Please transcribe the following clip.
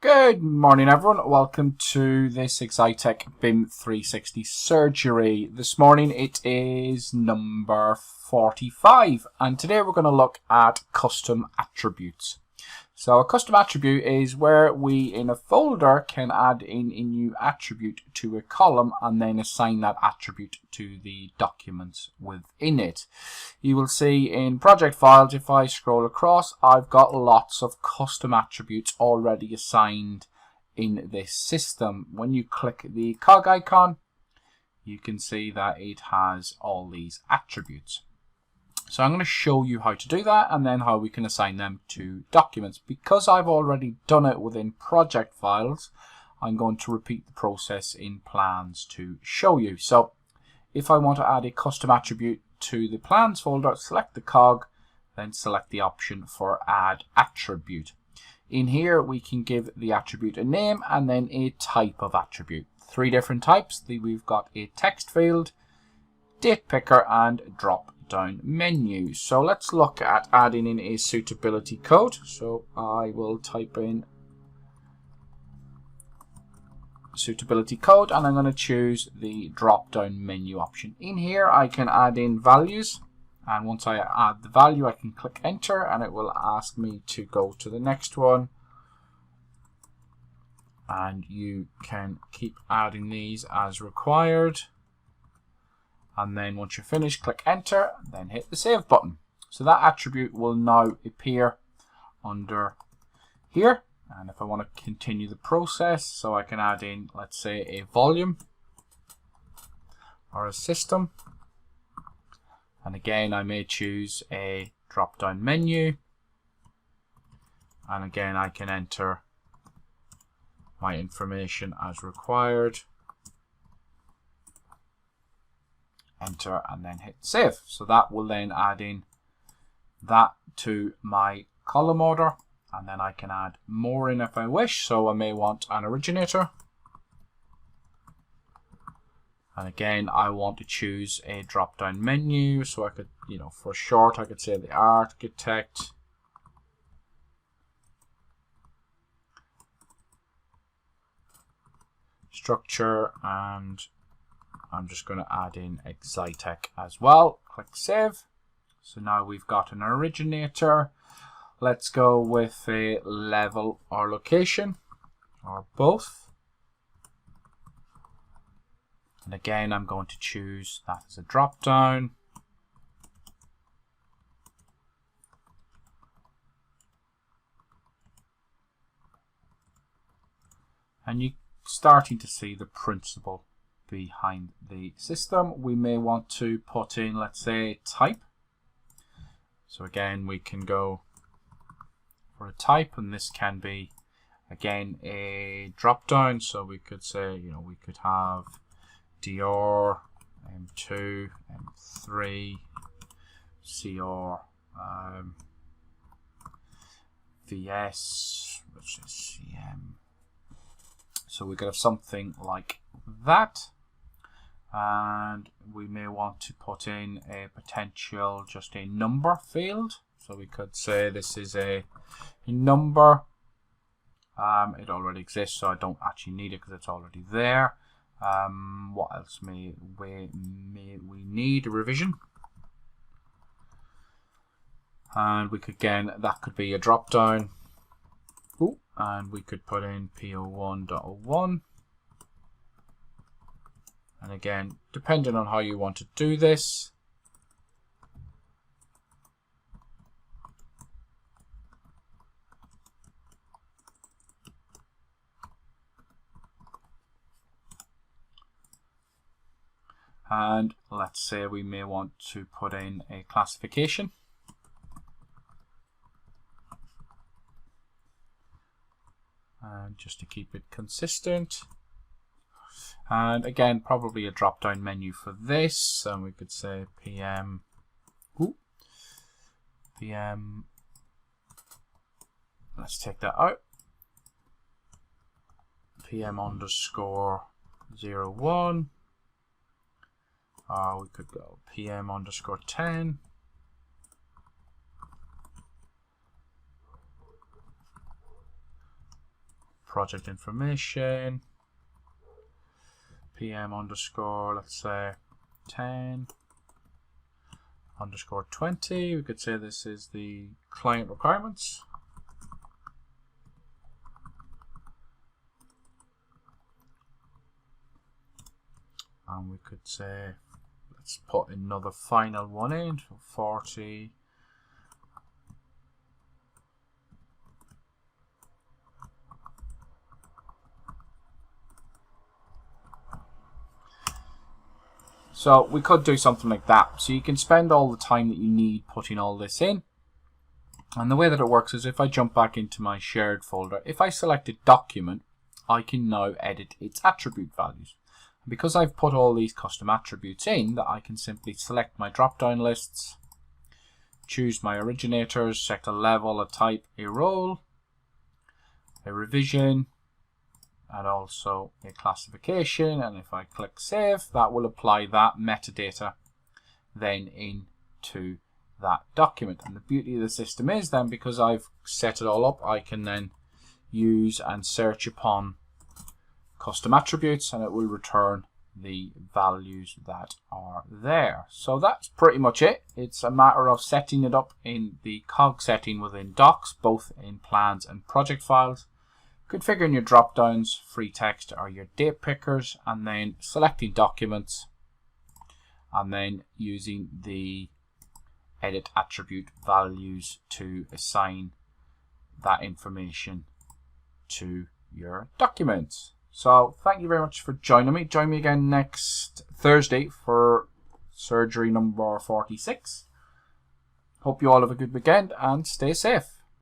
Good morning, everyone. Welcome to this Excitech BIM 360 surgery. This morning it is number 45, and today we're going to look at custom attributes. So a custom attribute is where we in a folder can add in a new attribute to a column and then assign that attribute to the documents within it. You will see in project files, if I scroll across, I've got lots of custom attributes already assigned in this system. When you click the cog icon, you can see that it has all these attributes. So I'm going to show you how to do that and then how we can assign them to documents. Because I've already done it within project files, I'm going to repeat the process in plans to show you. So if I want to add a custom attribute to the plans folder, select the cog, then select the option for add attribute. In here we can give the attribute a name and then a type of attribute. Three different types. We've got a text field, date picker, and drop down menu. So let's look at adding in a suitability code. So I will type in suitability code and I'm going to choose the drop down menu option. In here I can add in values, and once I add the value I can click enter and it will ask me to go to the next one, and you can keep adding these as required. And then once you're finished, click enter, then hit the save button. So that attribute will now appear under here. And if I want to continue the process, so I can add in, let's say, a volume or a system. And again, I may choose a drop down menu. And again, I can enter my information as required. Enter and then hit save. So that will then add in that to my column order, and then I can add more in if I wish. So I may want an originator, and again I want to choose a drop down menu, so I could, for short I could say the architect, structure, and I'm just going to add in Excitech as well. Click save. So now we've got an originator. Let's go with a level or location, or both. And again, I'm going to choose that as a drop down. And you're starting to see the principle behind the system. We may want to put in, let's say, type. So again, we can go for a type, and this can be again a drop down. So we could say, we could have DR, M2, M3, CR, VS, which is CM. So we could have something like that. And we may want to put in a potential, just a number field. So we could say this is a number. It already exists, so I don't actually need it because it's already there. What else may we need? A revision. And we could, again, that could be a drop down. Ooh, and we could put in PO1.01. And again, depending on how you want to do this, and let's say we may want to put in a classification. And just to keep it consistent. And again, probably a drop down menu for this, and we could say PM, PM, let's take that out, PM underscore 01, or we could go PM underscore 10, project information, PM underscore, let's say 10 underscore 20. We could say this is the client requirements. And we could say, let's put another final one in, 40. So we could do something like that. So you can spend all the time that you need putting all this in. And the way that it works is if I jump back into my shared folder, if I select a document, I can now edit its attribute values. And because I've put all these custom attributes in, that I can simply select my drop-down lists, choose my originators, select a level, a type, a role, a revision, and also a classification. And if I click save, that will apply that metadata then into that document. And the beauty of the system is then, because I've set it all up, I can then use and search upon custom attributes and it will return the values that are there. So that's pretty much it. It's a matter of setting it up in the cog setting within docs, both in plans and project files, configuring your drop downs, free text or your date pickers, and then selecting documents and then using the edit attribute values to assign that information to your documents. So thank you very much for joining me. Join me again next Thursday for surgery number 46. Hope you all have a good weekend and stay safe.